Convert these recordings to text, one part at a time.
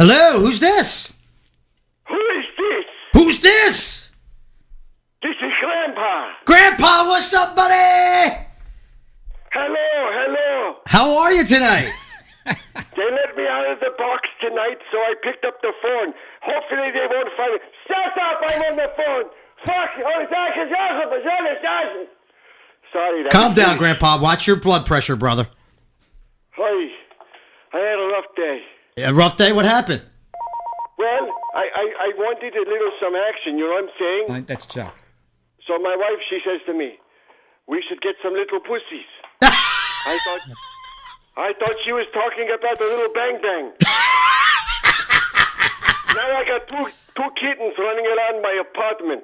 Hello, who's this? Who is this? Who's this? This is Grandpa. Grandpa, what's up, buddy? Hello. How are you tonight? They let me out of the box tonight, so I picked up the phone. Hopefully they won't find me. Shut up, I'm on the phone. Fuck. Sorry. Calm down, Grandpa. Watch your blood pressure, brother. Hi. I had a rough day. A rough day? What happened? Well, I wanted a little some action, you know what I'm saying? That's Chuck. So my wife, she says to me, we should get some little pussies. I thought she was talking about the little bang bang. Now I got two kittens running around my apartment.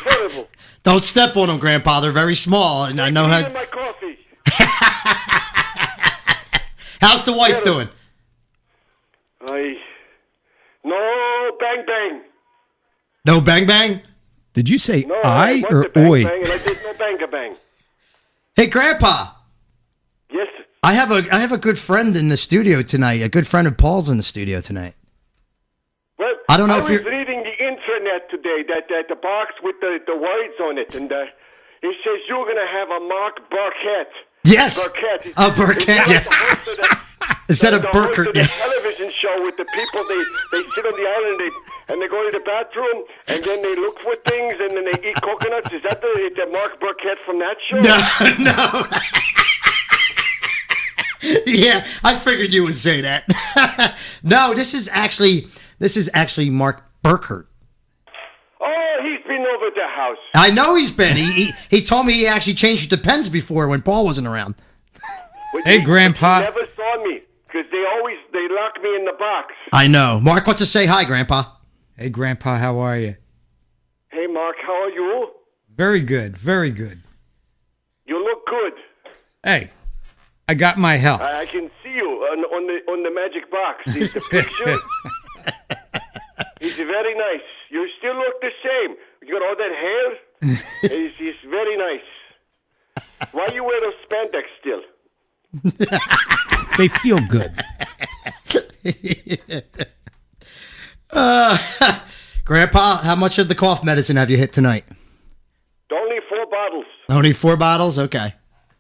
Terrible. Don't step on them, Grandpa. They're very small, and I know how. My coffee. How's the wife doing? No bang bang. No bang bang? Did you say No, I want or the bang oi? bang, and I did no bang bang. Hey, Grandpa. Yes. I have a good friend in the studio tonight. A good friend of Paul's in the studio tonight. Well, I don't know I if was you're- reading the internet today, that the box with the words on it, and it says you're going to have a Mark Burkett. Yes. Burkett. Oh, Burkett, yes. Instead of the Burkert, host of the yes. television show with the people, they sit on the island and they go to the bathroom and then they look for things and then they eat coconuts. Is that the Mark Burkett from that show? No. Yeah, I figured you would say that. No, this is actually Mark Burkert. Oh, he's been over at the house. I know he's been. He told me he actually changed the pens before when Paul wasn't around. But Hey, Grandpa. He never saw me because they lock me in the box. I know. Mark wants to say hi, Grandpa. Hey, Grandpa, how are you? Hey, Mark, how are you? Very good, very good. You look good. Hey, I got my health. I can see you on the magic box. It's the picture. It's very nice. You still look the same. You got all that hair. It's very nice. Why you wear those spandex still? They feel good. Grandpa, how much of the cough medicine have you hit tonight? Only 4 bottles. Only 4 bottles? Okay.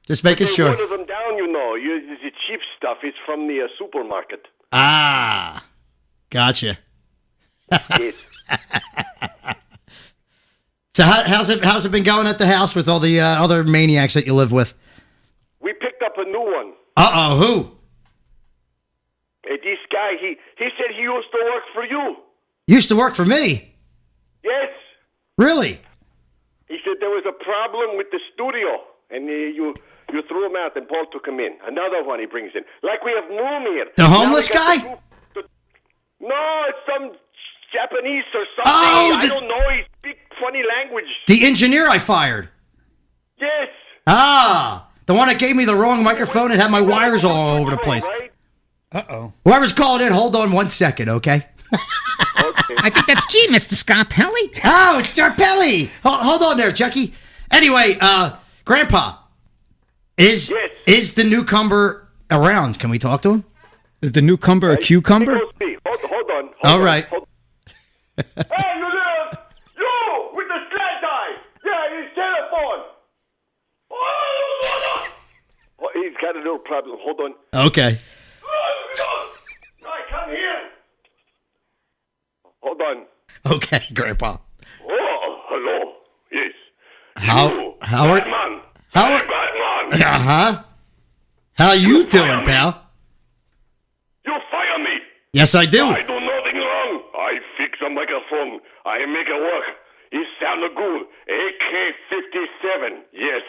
Just making They sure. water them down, you know. It's the cheap stuff. It's from the supermarket. Ah, gotcha. Yes. So how's it been going at the house with all the other maniacs that you live with? We picked up a new one. Uh-oh, who? This guy, he said he used to work for you. Used to work for me. Yes. Really? He said there was a problem with the studio, and you threw him out, and Paul took him in. Another one he brings in. Like we have Moon here. The homeless Now we guy? got No, it's some Japanese or something. Oh, I don't know. He speaks funny language. The engineer I fired. Yes. Ah, the one that gave me the wrong microphone and had my wires all over the place. Right? Uh-oh. Whoever's calling in, hold on 1 second, okay? Okay. I think that's G, Mr. Scarpelli. Oh, it's Starpelli. Hold on there, Chucky. Anyway, Grandpa, Yes. is the newcomer around? Can we talk to him? Is the newcomer a cucumber? Hold on. All right. Hey, you with the slant eye. Yeah, his telephone. Oh, he's got a little problem. Hold on. Okay. I come here. Hold on. Okay, Grandpa. Oh, hello. Yes. How are Batman. how are Batman. uh-huh? How you doing, pal? You fire me. Yes, I do. I do nothing wrong. I fix a microphone. I make it work. It sounded good. AK-57. Yes.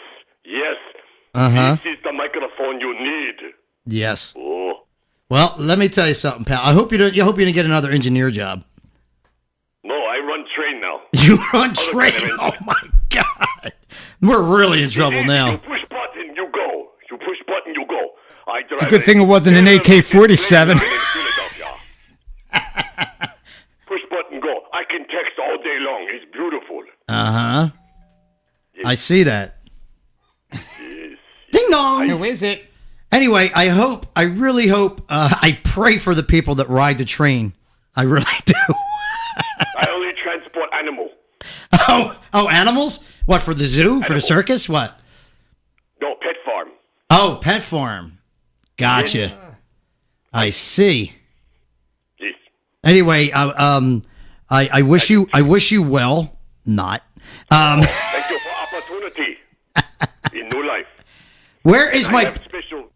Uh-huh. This is the microphone you need. Yes. Oh. Well, let me tell you something, pal. I hope you don't get another engineer job. No, I run train now. You run train. kind of Oh my God. We're really in trouble You now. push button, you go. You push button, you go. It's a good thing it wasn't an AK-47. Push button, go. I can text all day long. It's beautiful. Uh-huh. I see that. Ding dong. Who is it? Anyway, I really hope, I pray for the people that ride the train. I really do. I only transport animal. Oh, animals? What, for the zoo? For the circus? What? No, pet farm. Oh, pet farm. Gotcha. I see. Yes. Anyway, I wish you well. Not. Thank you for opportunity in new life. Where is I my? have special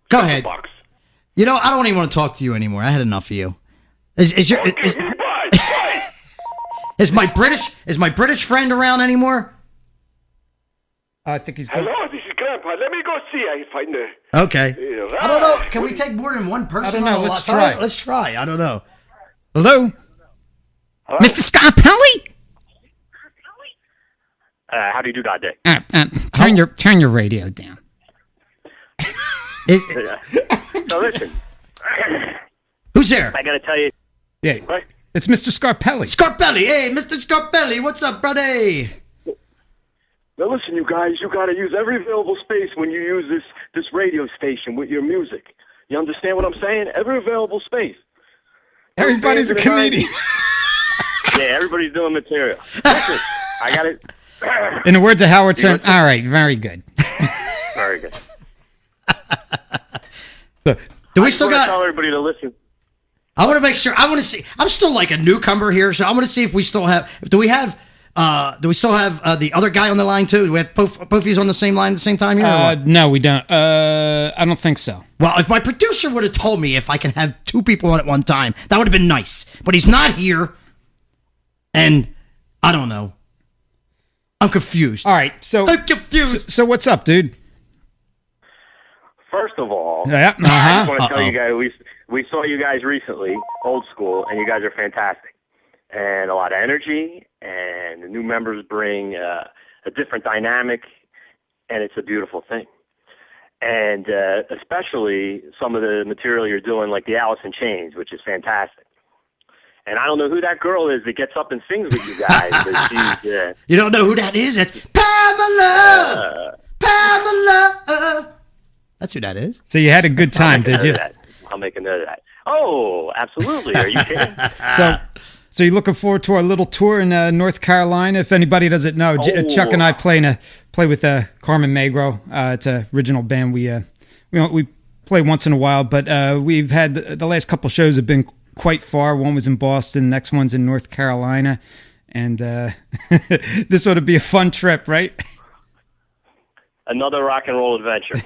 Go ahead. box. You know, I don't even want to talk to you anymore. I had enough of you. Is your Bye. is my British friend around anymore? I think he's good. Hello, this is Grandpa. Let me go see. I find the. Okay. I don't know. Can we take more than one person? I don't know. on a Let's lot? try. Let's try. I don't know. Hello? Mr. Scott Pelly? How do you do that day? Turn your radio down. So listen, Who's there? I gotta tell you, Yeah. what? It's Mr. Scarpelli. Scarpelli. Hey, Mr. Scarpelli. What's up, buddy? Now listen, you guys. You gotta use every available space when you use this radio station with your music. You understand what I'm saying? Every available space. Everybody's a comedian. Yeah, everybody's doing material. Listen, I got it. In the words of Howard Stern, all right, very good. Very good. Do we I still just wanna tell got? everybody to listen. I want to make sure. I want to see. I'm still like a newcomer here, so I want to see if we still have. Do we still have the other guy on the line too? Do we have both of you on the same line at the same time here? or what? No, we don't. I don't think so. Well, if my producer would have told me if I can have two people on at one time, that would have been nice. But he's not here, and I don't know. I'm confused. All right, I'm confused. So what's up, dude? First of all, Yeah, I just want to Uh-oh. tell you guys we saw you guys recently, old school, and you guys are fantastic, and a lot of energy, and the new members bring a different dynamic, and it's a beautiful thing. And especially some of the material you're doing, like the Alice in Chains, which is fantastic. And I don't know who that girl is that gets up and sings with you guys, but she's You don't know who that is? That's Pamela. Pamela. That's who that is. So you had a good time, did you? I'll make a note of that. Oh, absolutely. Are you kidding? So you're looking forward to our little tour in North Carolina? If anybody doesn't know, Chuck and I play with Carmen Magro. It's an original band. We play once in a while, but we've had the last couple shows have been quite far. One was in Boston, next one's in North Carolina, and this ought to be a fun trip, right? Another rock and roll adventure.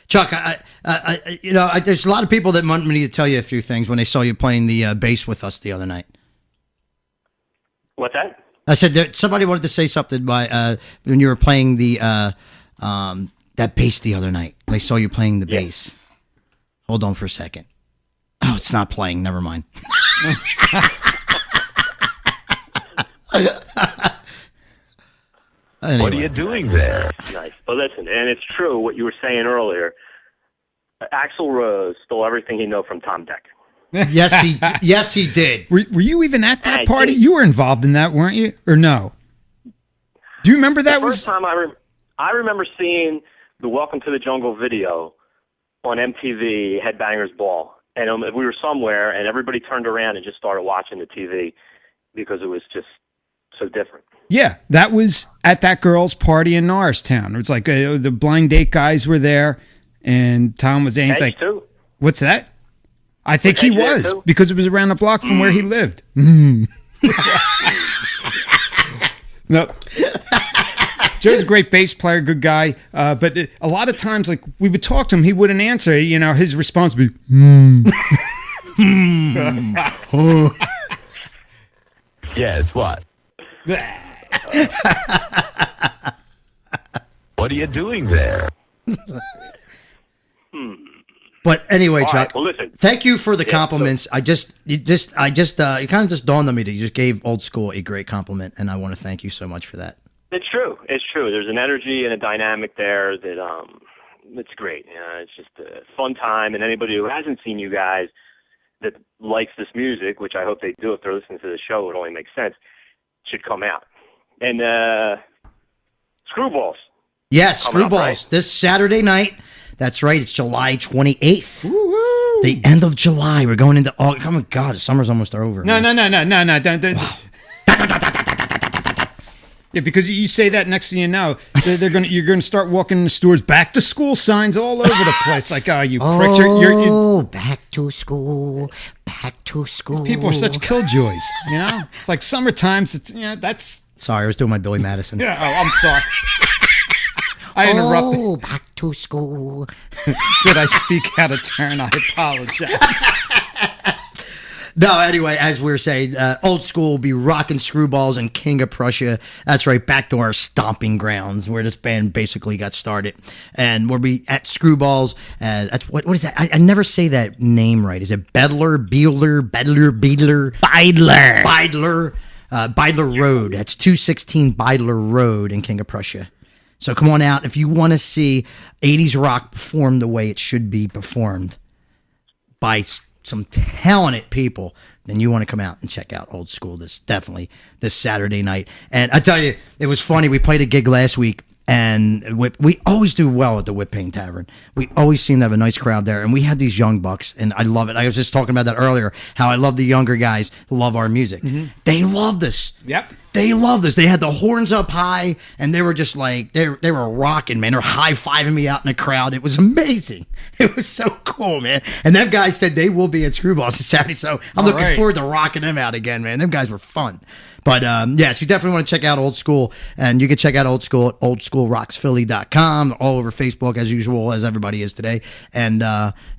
Chuck, there's a lot of people that want me to tell you a few things when they saw you playing the bass with us the other night. What's that? I said that somebody wanted to say something by when you were playing the that bass the other night. They saw you playing the bass. Hold on for a second. Oh, it's not playing. Never mind. Anyway. What are you doing there? Nice. But listen, and it's true what you were saying earlier. Axl Rose stole everything he knew from Tom Deck. Yes, he did. Were you even at that I party? did. You were involved in that, weren't you? Or no? Do you remember that The first time I remember seeing the Welcome to the Jungle video on MTV Headbangers Ball. And we were somewhere, and everybody turned around and just started watching the TV because it was just so different. Yeah, that was at that girl's party in Norristown. It was like the Blind Date guys were there, and Tom was saying, he's like, too. what's that? I think he Edge there, was, too? because it was around the block from where he lived. No. Joe's a great bass player, good guy, but a lot of times, like, we would talk to him, he wouldn't answer. You know, his response would be, Yes, what? What are you doing there? But anyway, All Chuck, right, well, listen. thank you for the compliments. It kind of just dawned on me that you just gave Old School a great compliment, and I want to thank you so much for that. It's true. It's true. There's an energy and a dynamic there that it's great. It's just a fun time, and anybody who hasn't seen you guys that likes this music, which I hope they do if they're listening to the show, it only makes sense, should come out. And Screwballs, Yes, Coming up, Screwballs right? this Saturday night. That's right. It's July 28th. Woo-hoo. The end of July. We're going into August. Oh my God, the summer's almost over. No. man. Don't. Yeah, because you say that, next thing you know, you're gonna start walking in the stores, back to school signs all over the place. Like, oh, you pricks! Oh, back to school. Back to school. People are such killjoys. You know, it's like summertimes. It's that's. Sorry, I was doing my Billy Madison. Yeah. Oh, I'm sorry. I interrupted. Oh, back to school. Did I speak out of turn? I apologize. No, anyway, as we were saying, Old School will be rocking Screwballs and King of Prussia. That's right, back to our stomping grounds where this band basically got started. And we'll be at Screwballs. That's what is that? I never say that name right. Is it Bedler, Beedler, Beidler? Beidler Road. That's 216 Beidler Road in King of Prussia. So come on out if you want to see 80s rock performed the way it should be performed by some talented people, then you want to come out and check out Old School this Saturday night. And I tell you, it was funny. We played a gig last week, and we always do well at the Whip Pain Tavern. We always seem to have a nice crowd there, and we had these young bucks, and I love it. I was just talking about that earlier, how I love the younger guys who love our music. Mm-hmm. They loved us. Yep. They loved us. They had the horns up high, and they were just like, they were rocking, man. They were high-fiving me out in the crowd. It was amazing. It was so cool, man. And them guys said they will be at Screwballs this Saturday, so I'm looking forward to rocking them out again, man. Them guys were fun. But, yes, you definitely want to check out Old School, and you can check out Old School at oldschoolrocksphilly.com, all over Facebook, as usual, as everybody is today. And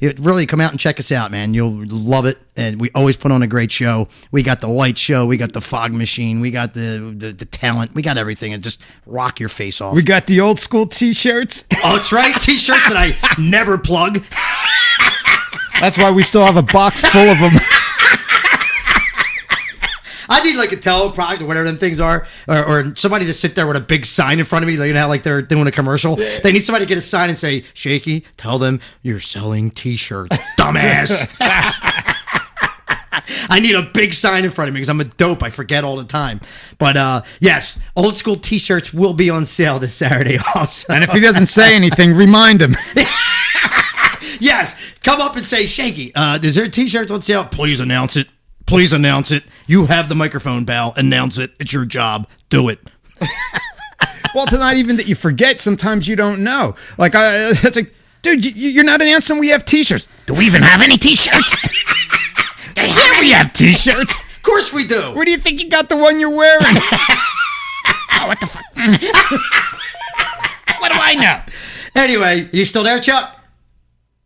really come out and check us out, man. You'll love it, and we always put on a great show. We got the light show. We got the fog machine. We got the talent. We got everything, and just rock your face off. We got the Old School T-shirts. Oh, that's right, T-shirts that I never plug. That's why we still have a box full of them. I need like a teleprompter or whatever them things are, or somebody to sit there with a big sign in front of me, like, you know how like they're doing a commercial. Yeah. They need somebody to get a sign and say, "Shaky, tell them you're selling T-shirts, dumbass." I need a big sign in front of me because I'm a dope. I forget all the time. But yes, Old School T-shirts will be on sale this Saturday also. And if he doesn't say anything, remind him. Yes, come up and say, "Shaky, is there T-shirts on sale? Please announce it. Please announce it. You have the microphone, pal. Announce it. It's your job. Do it." Well, it's not even that you forget. Sometimes you don't know. Like, it's like, dude, you're not announcing we have T-shirts. Do we even have any T-shirts? Yeah, we have T-shirts. Of course we do. Where do you think you got the one you're wearing? Oh, what the fuck? What do I know? Anyway, you still there, Chuck?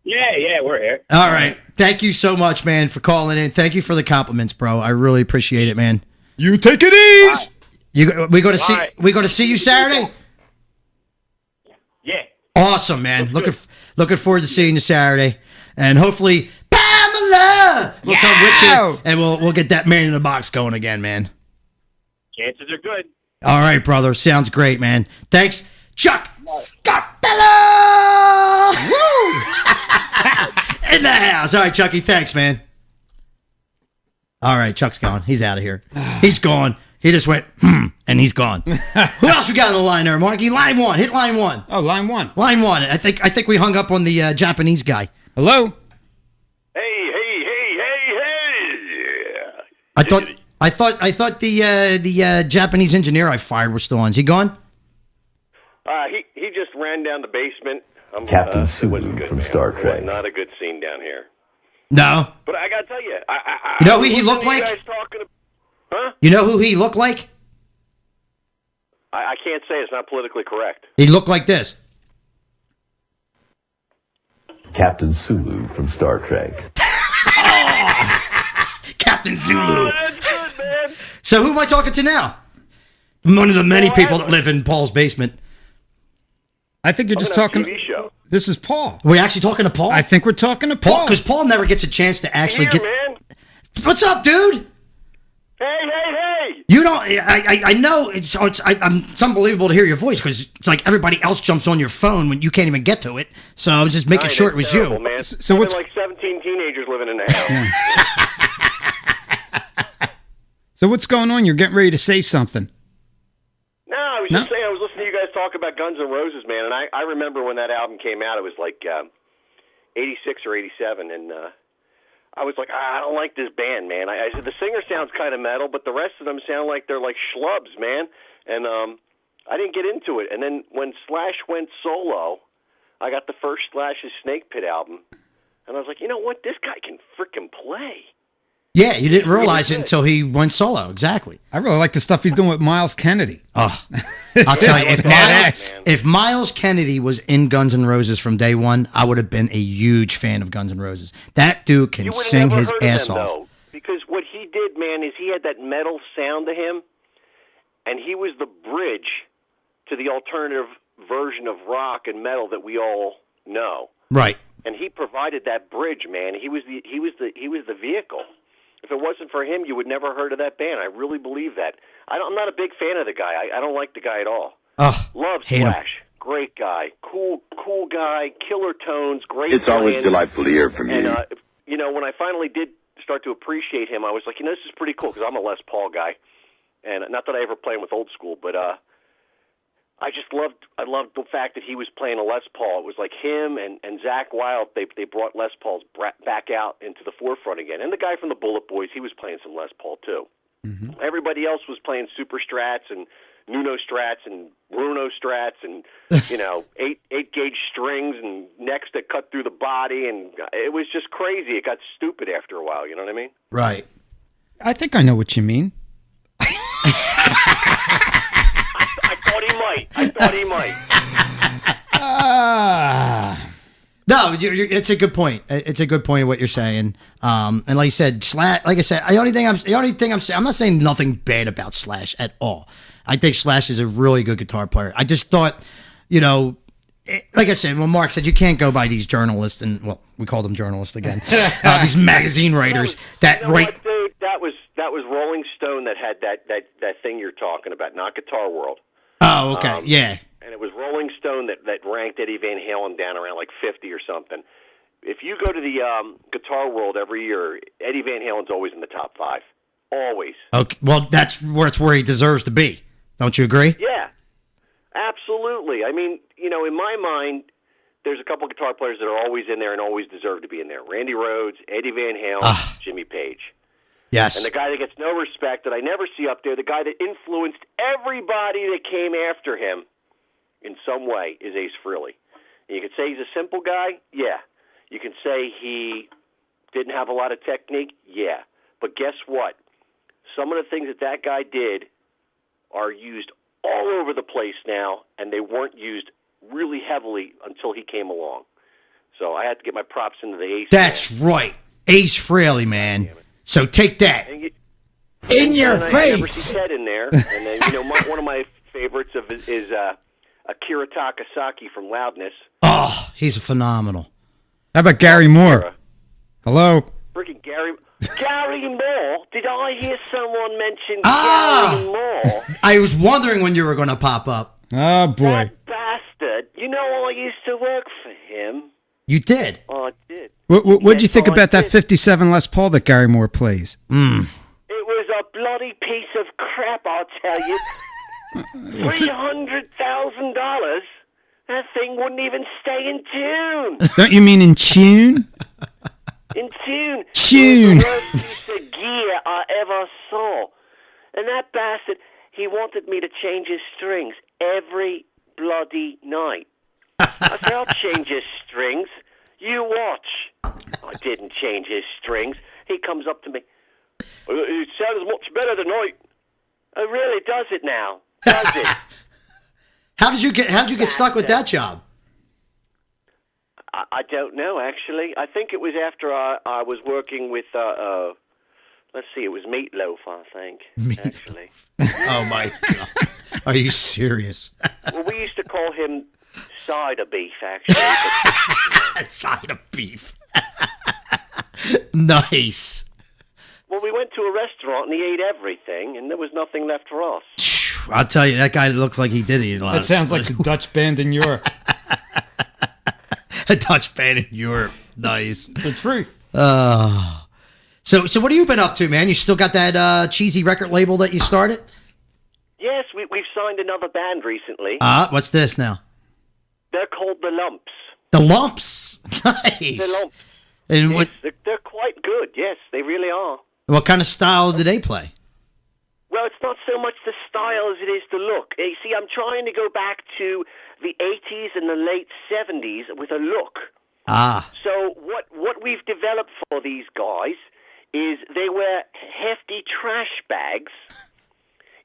Yeah, we're here. All right. Thank you so much, man, for calling in. Thank you for the compliments, bro. I really appreciate it, man. You take it easy. We going to see you Saturday? Yeah. Awesome, man. Looking forward to seeing you Saturday, and hopefully Pamela will come with you, and we'll get that Man in the Box going again, man. Chances are good. All right, brother. Sounds great, man. Thanks, Chuck Scarpello. Woo! In the house. All right, Chucky. Thanks, man. All right, Chuck's gone. He's out of here. He's gone. He just went, and he's gone. Who else we got on the line there, Marky? Line one. Hit line one. Oh, line one. Line one. I think we hung up on the Japanese guy. Hello? Hey. I thought the Japanese engineer I fired was still on. Is he gone? He just ran down the basement. Captain it wasn't Sulu good, from man. Star Trek. Not a good scene down here. No. But I gotta tell you, You know who he looked like? Huh? You know who he looked like? I can't say. It's not politically correct. He looked like this. Captain Sulu from Star Trek. Captain Zulu. Oh, that's good, man. So who am I talking to now? One of the many people that live in Paul's basement. I think you're just talking. TV show. This is Paul. Are we actually talking to Paul? I think we're talking to Paul. Because Paul never gets a chance to actually Here, get. man. What's up, dude? Hey. You don't. I know it's unbelievable to hear your voice because it's like everybody else jumps on your phone when you can't even get to it. So I was just making sure it was terrible, you. Man. So what's like 17 teenagers living in the house. So what's going on? You're getting ready to say something. No, I was just saying. I was listening to you guys talk talk about Guns N' Roses, man, and I remember when that album came out, it was like 86 or 87, and I was like, I don't like this band, man. I said, the singer sounds kind of metal, but the rest of them sound like they're like schlubs, man. And I didn't get into it. And then when Slash went solo, I got the first Slash's Snake Pit album, and I was like, you know what? This guy can freaking play. Yeah, you didn't realize it until he went solo. Exactly. I really like the stuff he's doing with Miles Kennedy. Oh, I'll tell you, if Miles Kennedy was in Guns N' Roses from day one, I would have been a huge fan of Guns N' Roses. That dude can sing his ass off. Though, because what he did, man, is he had that metal sound to him, and he was the bridge to the alternative version of rock and metal that we all know. Right. And he provided that bridge, man. He was the vehicle. If it wasn't for him, you would never heard of that band. I really believe that. I'm not a big fan of the guy. I don't like the guy at all. Love Slash. Great guy. Cool guy. Killer tones. Great. It's always delightful to hear from you. And, when I finally did start to appreciate him, I was like, this is pretty cool, because I'm a Les Paul guy. And not that I ever played with old school, but I loved the fact that he was playing a Les Paul. It was like him and Zakk Wylde. They brought Les Pauls back out into the forefront again. And the guy from the Bullet Boys, he was playing some Les Paul too. Mm-hmm. Everybody else was playing Super Strats and Nuno Strats and Bruno Strats and 8-gauge strings and necks that cut through the body, and it was just crazy. It got stupid after a while. You know what I mean? Right. I think I know what you mean. I thought he might. No, it's a good point. It's a good point of what you're saying. And like I said, Slash. Like I said, the only thing I'm saying, I'm not saying nothing bad about Slash at all. I think Slash is a really good guitar player. I just thought, like I said, when Mark said you can't go by these journalists, and we call them journalists again, these magazine writers What, dude, that was Rolling Stone that had that thing you're talking about, not Guitar World. Oh, okay, yeah. And it was Rolling Stone that ranked Eddie Van Halen down around like 50 or something. If you go to the Guitar World every year, Eddie Van Halen's always in the top 5. Always. Okay, well, that's where he deserves to be. Don't you agree? Yeah, absolutely. I mean, in my mind, there's a couple guitar players that are always in there and always deserve to be in there. Randy Rhoads, Eddie Van Halen, Jimmy Page. Yes. And the guy that gets no respect that I never see up there, the guy that influenced everybody that came after him in some way, is Ace Frehley. And you could say he's a simple guy, yeah. You can say he didn't have a lot of technique, yeah. But guess what? Some of the things that guy did are used all over the place now, and they weren't used really heavily until he came along. So I had to get my props into the Ace. That's right. Ace Frehley, man. So take that. In your face. Never see Ted in there. And then, one of my favorites is Akira Takasaki from Loudness. Oh, he's phenomenal. How about Gary Moore? Hello? Freaking Gary Moore? Did I hear someone mention Gary Moore? I was wondering when you were going to pop up. Oh, boy. That bastard. I used to work for him. You did? Oh, I did. What'd you think about that 57 Les Paul that Gary Moore plays? It was a bloody piece of crap, I'll tell you. $300,000? That thing wouldn't even stay in tune. Don't you mean in tune? In tune. Tune. It was the worst piece of gear I ever saw. And that bastard, he wanted me to change his strings every bloody night. I said, I'll change his strings. You watch. I didn't change his strings. He comes up to me. It sounds much better tonight. Oh, really? Does it now? Does it? How'd you get stuck with that job? I don't know, actually. I think it was after I was working with, let's see, it was Meatloaf, I think, actually. Oh, my God. Are you serious? Well, we used to call him cider beef, actually. But, cider beef. Nice. Well, we went to a restaurant and he ate everything, and there was nothing left for us. I'll tell you, that guy looked like he did eat a lot. That sounds like a Dutch band in Europe. A Dutch band in Europe. Nice. The truth. So what have you been up to, man? You still got that cheesy record label that you started? Yes, we've signed another band recently. What's this now? They're called The Lumps. The Lumps. Nice. The Lumps. And Yes, they're quite good. Yes, they really are. what kind of style do they play? Well, it's not so much the style as it is the look. You see, I'm trying to go back to the 80s and the late 70s with a look. So what we've developed for these guys is they wear hefty trash bags.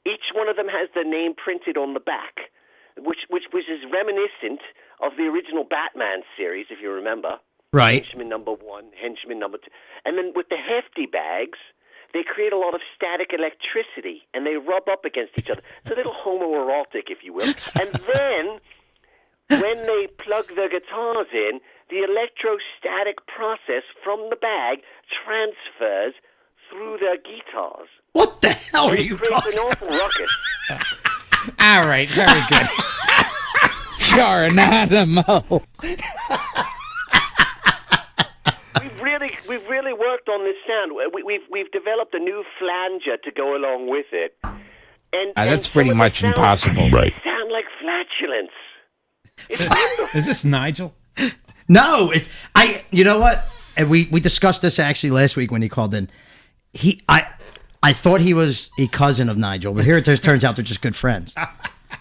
Each one of them has their name printed on the back, which is reminiscent of the original Batman series, if you remember. Right. Henchman number 1, Henchman number 2. And then with the hefty bags, they create a lot of static electricity, and they rub up against each other. It's a little homoerotic, if you will. And then, when they plug their guitars in, the electrostatic process from the bag transfers through their guitars. What the hell are And it you creates talking an awful ruckus. All right, very good. You're an animal. We've really worked on this sound. We've developed a new flanger to go along with it. And That's some pretty of the much sounds impossible. Right. sound like flatulence. It's wonderful. Is this Nigel? No, you know what? And we discussed this actually last week when he called in. I thought he was a cousin of Nigel, but here it turns out they're just good friends.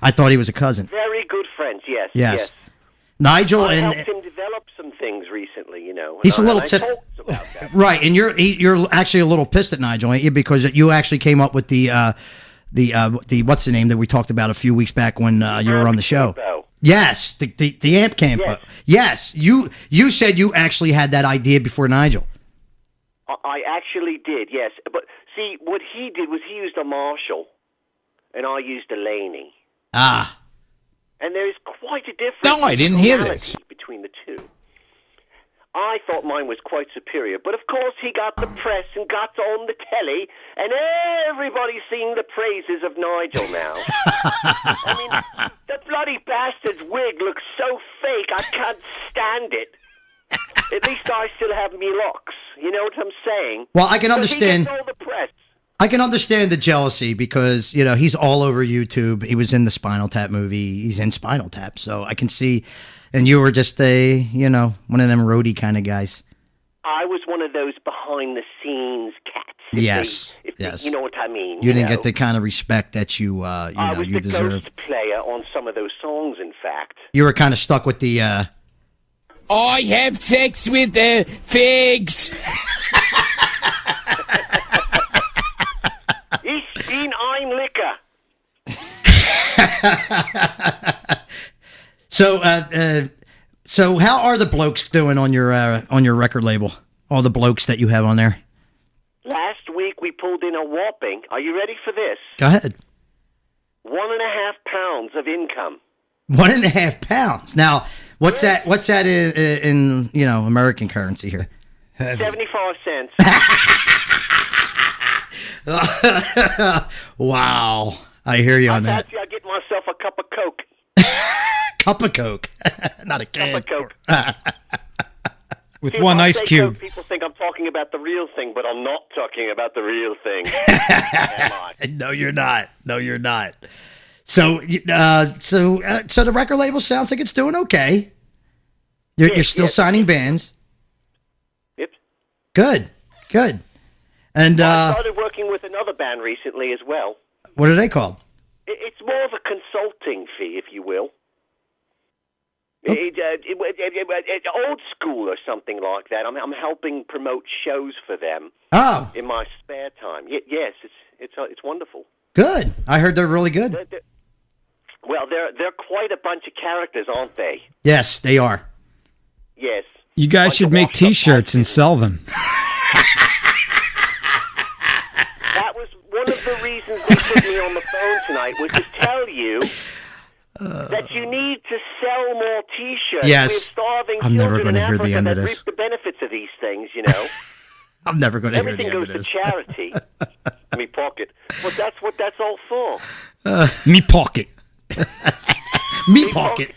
I thought he was a cousin. Very good friends, yes. Yes. Nigel I and helped him develop some things recently, you know. He's a little and I tip- talked about that. right, and you're actually a little pissed at Nigel, ain't you? Because you actually came up with the what's the name that we talked about a few weeks back when you were on the show. Campo. Yes, the amp campo. Yes. Yes, you said you actually had that idea before Nigel. I actually did, yes. But see, what he did was he used a Marshall, and I used a Laney. And there is quite a difference. No, I didn't hear this. Between the two. I thought mine was quite superior, but of course he got the press and got on the telly, and everybody's singing the praises of Nigel now. I mean, that bloody bastard's wig looks so fake, I can't stand it. At least I still have me locks. You know what I'm saying? Well, I can So understand. He gets all the press. I can understand the jealousy because, he's all over YouTube. He was in the Spinal Tap movie. He's in Spinal Tap. So I can see, and you were just one of them roadie kind of guys. I was one of those behind-the-scenes cats. Yes. You know what I mean? You didn't get the kind of respect that you I was you the deserved. ghost player on some of those songs, in fact. You were kind of stuck with the, I have sex with the figs. Ich bin ein Licker. So how are the blokes doing on your record label? All the blokes that you have on there. Last week we pulled in a whopping, are you ready for this? Go ahead. 1.5 pounds of income. 1.5 pounds. Now, what's that? What's that in American currency here? 75 cents. Wow, I hear you on that. I get myself a cup of Coke. Cup of Coke, not a can. Cup of Coke. With See, one if I ice say cube. Coke, people think I'm talking about the real thing, but I'm not talking about the real thing. Am I? No, you're not. No, you're not. So the record label sounds like it's doing okay. You're still signing bands. Yep. Good. And I started working with another band recently as well. what are they called? It's more of a consulting fee, if you will. Oh. Old school or something like that. I'm helping promote shows for them Oh, in my spare time. Yes, it's wonderful. good. I heard they're really good. Well, they're quite a bunch of characters, aren't they? Yes, they are. Yes. You guys Bunch should of make washed-up T-shirts and bastards. sell them. That was one of the reasons they put me on the phone tonight, was to tell you that you need to sell more T-shirts. Yes. We have starving I'm never children gonna in hear the Africa end of that this. reap the benefits of these things, you know. I'm never going to hear the Everything end goes of to this. charity. Me pocket. Well, that's what that's all for. Me pocket. Me pocket.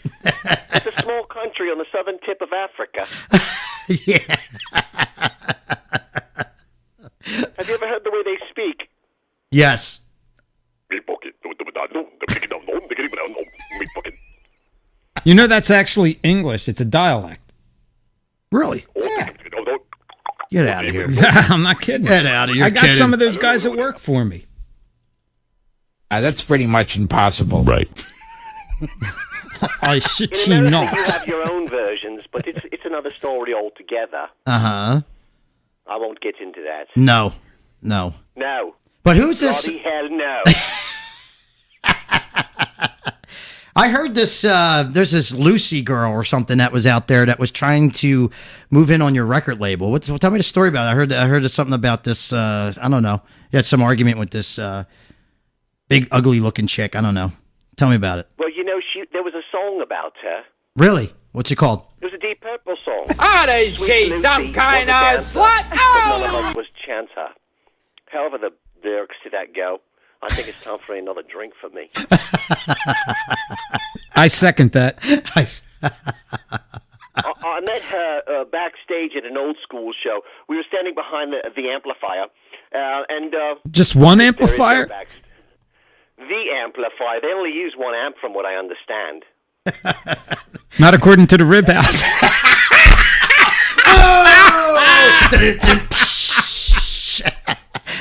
It's a small country on the southern tip of Africa. Yeah. Have you ever heard the way they speak? Yes. Me pocket. You know that's actually English. It's a dialect. Really? Get out of here. I'm not kidding. Get out of here. I got some of those guys that work for me. That's pretty much impossible. Right. I shit In you America, you not. have your own versions, but it's another story altogether. Uh-huh. I won't get into that. No. No. But who's this? Bloody hell no. I heard this, there's this Lucy girl or something that was out there that was trying to move in on your record label. Tell me the story about it. I heard something about this, I don't know. You had some argument with this big, ugly-looking chick. I don't know. Tell me about it. Well, there was a song about her. Really? What's it called? It was a Deep Purple song. Are she Lucy some kind was of a dancer, slut? but none of us was chance her. However the lyrics to that go, I think it's time for another drink for me. I second that. I met her backstage at an old school show. We were standing behind the amplifier, and Just one there is no amplifier? the amplifier. They only use one amp, from what I understand. Not according to the Rib House.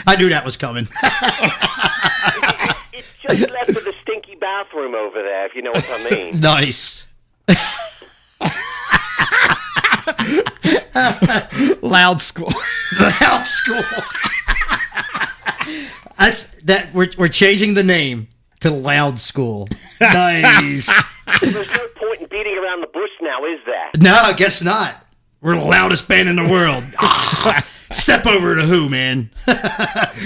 I knew that was coming. It's just left of the stinky bathroom over there, if you know what I mean. Nice. Loud school. Loud school. We're changing the name to Loud School. Nice. There's no point in beating around the bush now, is there? No, I guess not. We're the loudest band in the world. Step over to who, man?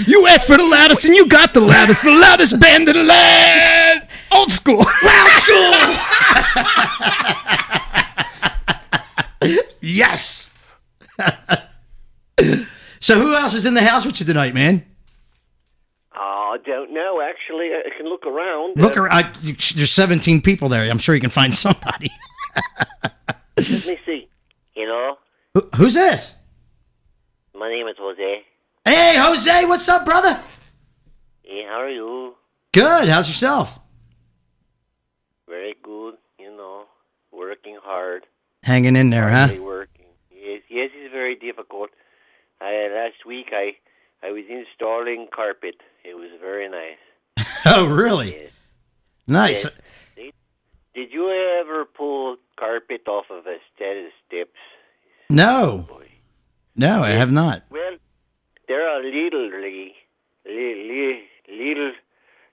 You asked for the loudest and you got the loudest. The loudest band in the land. Old school. Loud School. Yes. So who else is in the house with you tonight, man? I don't know, actually. I can look around. Look around. There's 17 people there. I'm sure you can find somebody. Let me see. Hello? Who's this? My name is Jose. Hey, Jose. What's up, brother? Hey, how are you? Good. How's yourself? Very good, working hard. Hanging in there, huh? Hardly working. Yes, it's very difficult. Last week I was installing carpet. It was very nice. Oh, really? Yes. Nice. Yes. Did you ever pull carpet off of a set of steps? No. Boy. No, I have not. Well, there are little.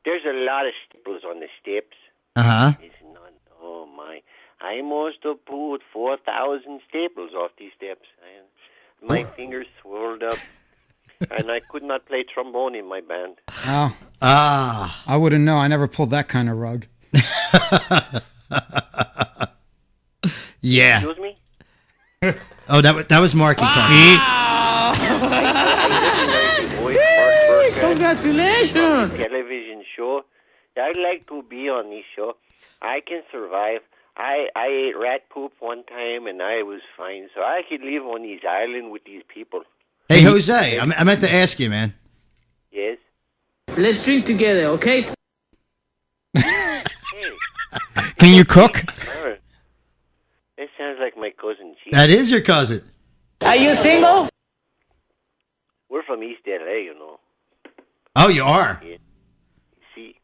There's a lot of staples on the steps. Uh-huh. It's not. Oh my! I must have pulled 4,000 staples off these steps. My fingers swelled up, and I could not play trombone in my band. Oh, Ah. I wouldn't know. I never pulled that kind of rug. Yeah. Excuse me? Oh, that was Marky. See? Congratulations! Television show. I'd like to be on this show. I can survive. I ate rat poop one time and I was fine, so I could live on this island with these people. Hey, Jose, I meant to ask you, man. Yes. Let's drink together, okay? Hey. Can you cook? That sounds like my cousin. That is your cousin. Are you single? We're from East LA, Oh, you are? See?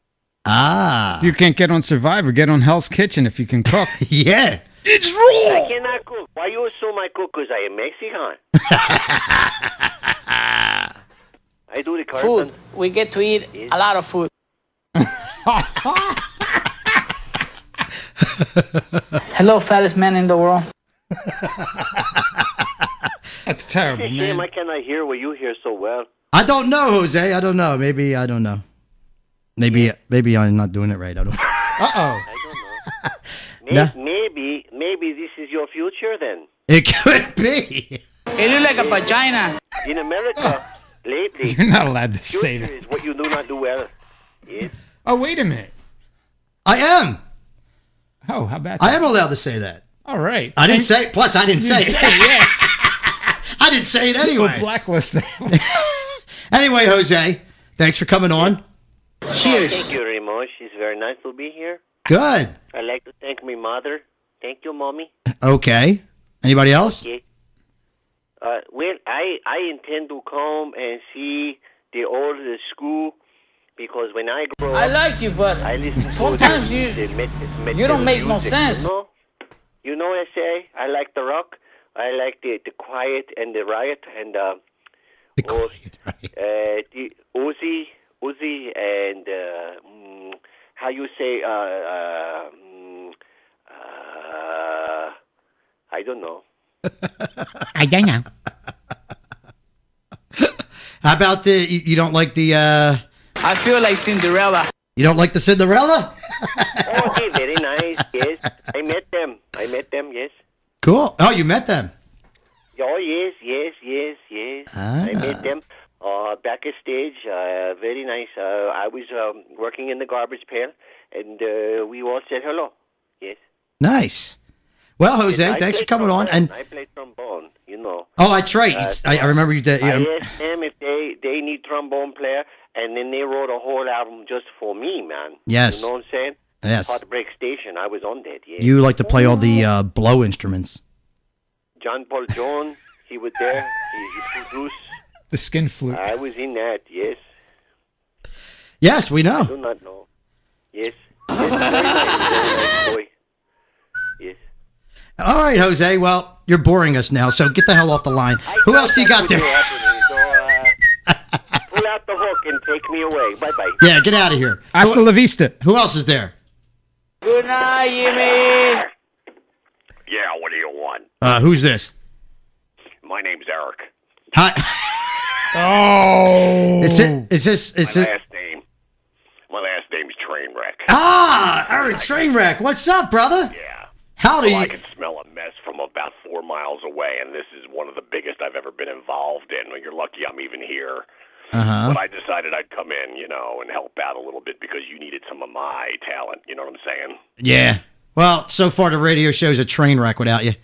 Ah. If you can't get on Survivor, get on Hell's Kitchen if you can cook. Yeah. It's raw! I cannot cook. Why you assume I cook? Because I am Mexican. I do the Food. carton. We get to eat a lot of food. Hello, fattest man in the world. That's terrible, It's a shame man. I cannot hear what you hear so well. I don't know, Jose. I don't know. Maybe I don't know. Maybe I'm not doing it right. I don't know. Uh-oh. I don't know. No. Maybe this is your future then. It could be. It looks like a vagina. In America, lately, You're not allowed to say future that. is what you do not do well. Yes. Oh, wait a minute. I am. Oh, how about I that? am allowed to say that. All right. I didn't say. Plus, I didn't say it. Yeah. I didn't say it We'll anyway. blacklist that. Anyway, Jose, thanks for coming on. Cheers. Thank you very much. It's very nice to be here. Good. I'd like to thank my mother. Thank you, Mommy. Okay. Anybody else? Okay. Well, I intend to come and see the old school because when I grow I up, like you, but I listen to sometimes the you don't make no music, sense. You know what I say? I like the rock. I like the quiet and the riot and The quiet, right? the Uzi and how you say I don't know. I don't know. How about you don't like the I feel like Cinderella. you don't like the Cinderella? Oh, they're very nice. Yes, I met them. Yes. Cool. Oh, you met them. Oh, yes. I met them backstage. Very nice. I was working in the garbage pail, and we all said hello. Yes. Nice. Well, Jose, I thanks for play coming on. trombone. And I play trombone. You know. oh, that's right. So I remember you did. I asked them if they need trombone player, and then they wrote a whole album just for me, man. Yes. You know what I'm saying? Yes. Heartbreak Station. I was on that. Yeah. You like to play all the blow instruments. John Paul Jones. He was there. He produced. The skin flute. I was in that. Yes. Yes, we I know. do not know. Yes. Very nice boy. Yes. All right, Jose. Well, you're boring us now, so get the hell off the line. Who else do you got there? So, pull out the hook and take me away. Bye-bye. Yeah, get out of here. Hasta la vista. Who else is there? Good night, Jimmy. Yeah, what do you want? Who's this? My name's Eric. Hi. Oh. Is this? My last name's Trainwreck. Ah, Eric Trainwreck. What's up, brother? Yeah. Howdy. I can smell a mess from about 4 miles away, and this is one of the biggest I've ever been involved in. You're lucky I'm even here. Uh-huh. But I decided I'd come in, and help out a little bit because you needed some of my talent. You know what I'm saying? Yeah. Well, so far the radio show's a train wreck without you.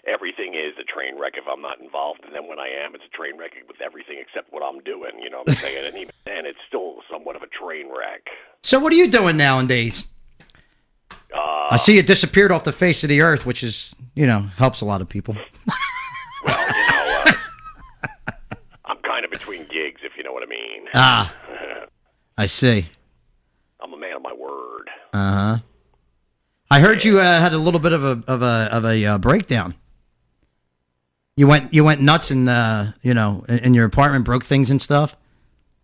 Everything is a train wreck if I'm not involved, and then when I am, it's a train wreck with everything except what I'm doing. You know what I'm saying? And even then, it's still somewhat of a train wreck. So what are you doing nowadays? I see you disappeared off the face of the earth, which is, helps a lot of people. Well, I'm kind of between gigs, if you know what I mean. Ah, I see. I'm a man of my word. Uh-huh. I heard you had a little bit of a breakdown. You went nuts in in your apartment, broke things and stuff.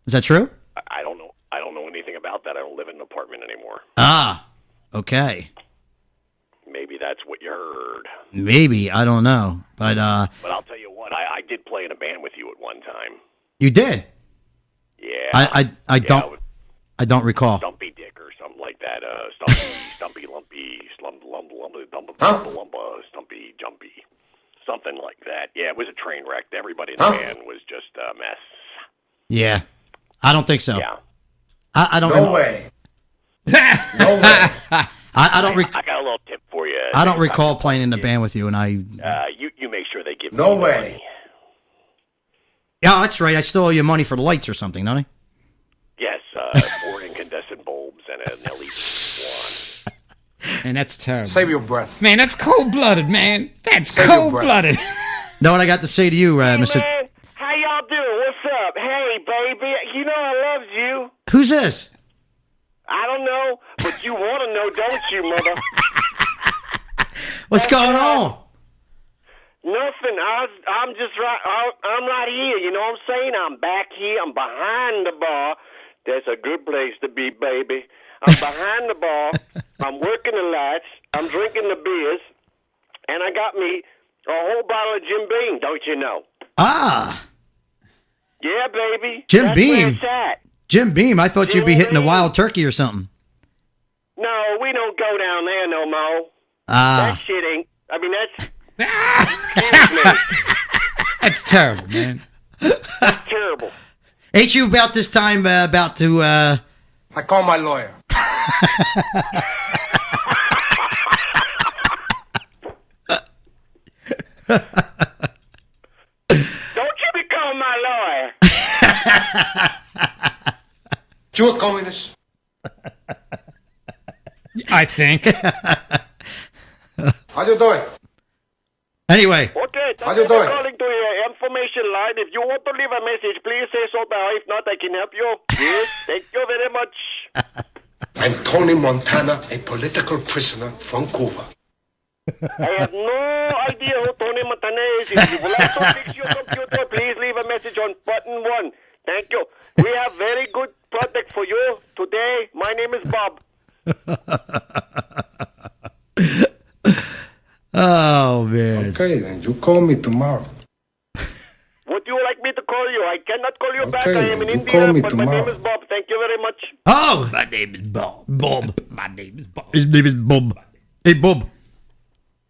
Is that true? I don't know. I don't know anything about that. I don't live in an apartment anymore. Ah, okay. Maybe that's what you heard. Maybe, I don't know, but But I'll tell you what. I did play in a band with you at one time. you did. Yeah. I don't recall. Stumpy Dick or something like that. Stumpy Lumpy, Stumpy Jumpy. Something like that. Yeah, it was a train wreck. Everybody in the band was just a mess. Yeah, I don't think so. Yeah. I don't. No way. No way. I don't. I got a little tip for you. I don't recall playing in the band with you, and I. You make sure they give me No the way. money. Yeah, that's right. I still owe you money for the lights or something, don't I? Yes, 4 incandescent bulbs and an LED one. Man, that's terrible. Save your breath. Man, that's cold-blooded, man. That's Save your cold-blooded. Know what I got to say to you, Hey, Mr. man, how y'all doing? What's up? Hey, baby, you know I love you. Who's this? I don't know, but you want to know, don't you, mother? What's going on? Nothing. I'm just right. I'm right here. You know what I'm saying? I'm back here. I'm behind the bar. That's a good place to be, baby. I'm behind the bar. I'm working the lights. I'm drinking the beers. And I got me a whole bottle of Jim Beam, don't you know? Ah, Yeah, baby. Jim That's Beam. where it's at. Jim Beam. I thought you'd be hitting a wild turkey or something. No, we don't go down there no more. Ah, That shit ain't. I mean, that's. That's terrible, man. That's terrible. ain't you about this time about to? I call my lawyer. Don't you become my lawyer. You a communist? think. How you doing? Anyway. Okay, How thank you you for doing? calling to the information line. If you want to leave a message, please say so now. If not, I can help you. Yes, thank you very much. I'm Tony Montana, a political prisoner from Cuba. I have no idea who Tony Montana is. If you would like to fix your computer, please leave a message on button 1. Thank you. We have very good product for you today. My name is Bob. Oh, man. Okay, then you call me tomorrow. Would you like me to call you? I cannot call you back. I Okay, am in you India, call me but my tomorrow. name is Bob. Thank you very much. Oh, my name is Bob. Bob. My name is Bob. His name is Bob. Hey, Bob.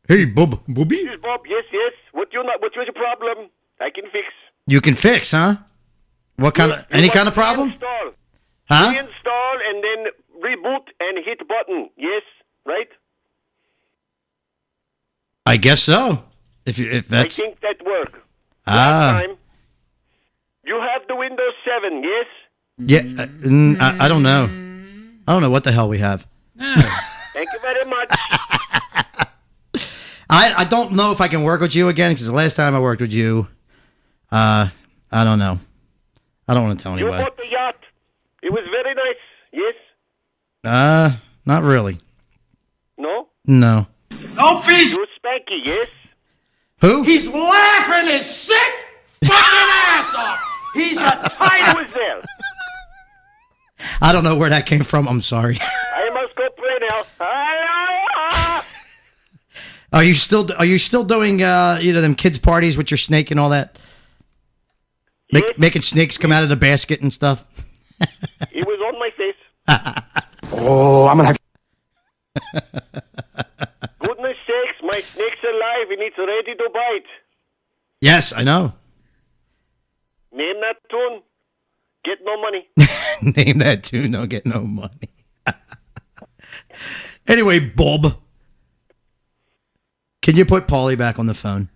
Hey, Bob. Bobby? This is Bob. Yes, yes. What's your problem? I can fix. You can fix, huh? What kind of, any kind of problem? Reinstall. Huh? Reinstall and then reboot and hit button. Yes, right? I guess so. If I that's, think that work. ah. Time. You have the Windows 7, yes? Yeah, I don't know. I don't know what the hell we have. Thank you very much. I don't know if I can work with you again because the last time I worked with you, I don't know. I don't want to tell You anybody. bought the yacht. It was very nice, yes? Not really. No? No. No fees. You Spanky, yes? Who? He's laughing his sick fucking ass off. He's a Who tight. is there? I don't know where that came from. I'm sorry. I must go pray now. Are you still doing them kids parties with your snake and all that? Yes. Making snakes come out of the basket and stuff. It was on my face. Oh, I'm gonna have. Goodness sakes, my snake's alive and it's ready to bite. Yes, I know. Name that tune. Get no money. Name that tune. Don't get no money. Anyway, Bob, can you put Paulie back on the phone?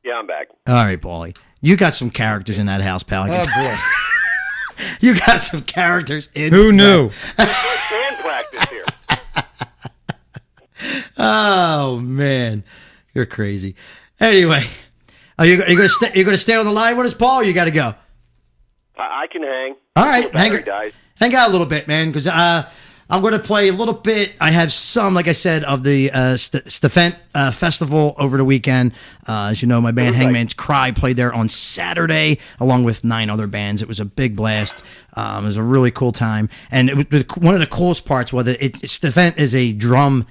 Yeah, I'm back. All right, Paulie. You got some characters in that house, pal. Oh, boy. You got some characters in. Who knew? There's band practice here. Oh man, you're crazy. Anyway, are you gonna stay on the line with us, Paul? Or you got to go? I can hang. All right, Battery dies. hang out a little bit, man, because I'm going to play a little bit. I have some, like I said, of the Stefan Festival over the weekend. As you know, my band Hangman's Cry played there on Saturday, along with 9 other bands. It was a big blast. It was a really cool time. And it was one of the coolest parts was Stefan is a drum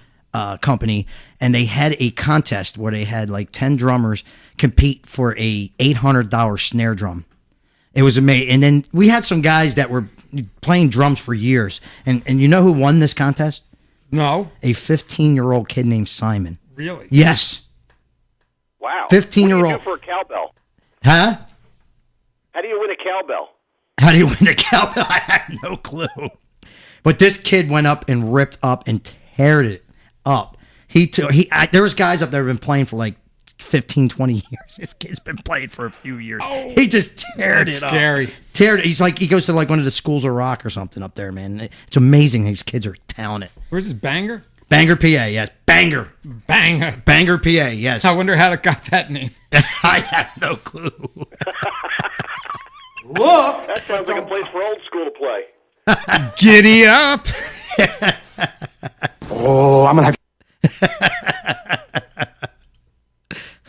company, and they had a contest where they had like 10 drummers compete for a $800 snare drum. It was amazing. And then we had some guys that were playing drums for years. And you know who won this contest? No. A 15-year-old kid named Simon. Really? Yes. Wow. 15-year-old. What do you do for a cowbell? Huh? How do you win a cowbell? How do you win a cowbell? I have no clue. But this kid went up and ripped up and teared it up. There was guys up there who have been playing for like 15, 20 years. This kid's been playing for a few years. Oh, he just teared it up. Scary. Teared it. He goes to like one of the schools of rock or something up there, man. It's amazing. These kids are talented. Where's this Banger? Banger, PA, yes. Banger. Banger. Banger, PA, yes. I wonder how it got that name. I have no clue. Look! That sounds like a place for old school to play. Giddy up. Oh, I'm gonna have.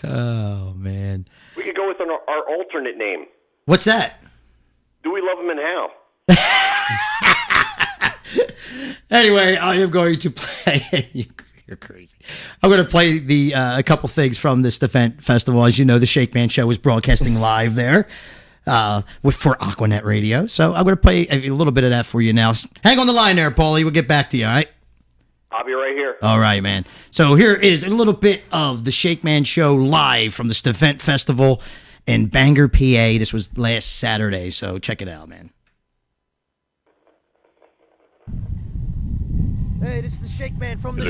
Oh, man. We could go with our alternate name. What's that? Do we love him and how? Anyway, I am going to play. You're crazy. I'm going to play a couple things from the Stefan Festival. As you know, the Shakeman show was broadcasting live there for Aquanet Radio. So I'm going to play a little bit of that for you now. Hang on the line there, Paulie. We'll get back to you, all right? I'll be right here. All right, man. So here is a little bit of the Shakeman show live from the Stefan Festival in Bangor, PA. This was last Saturday, so check it out, man. Hey, this is the Shakeman from the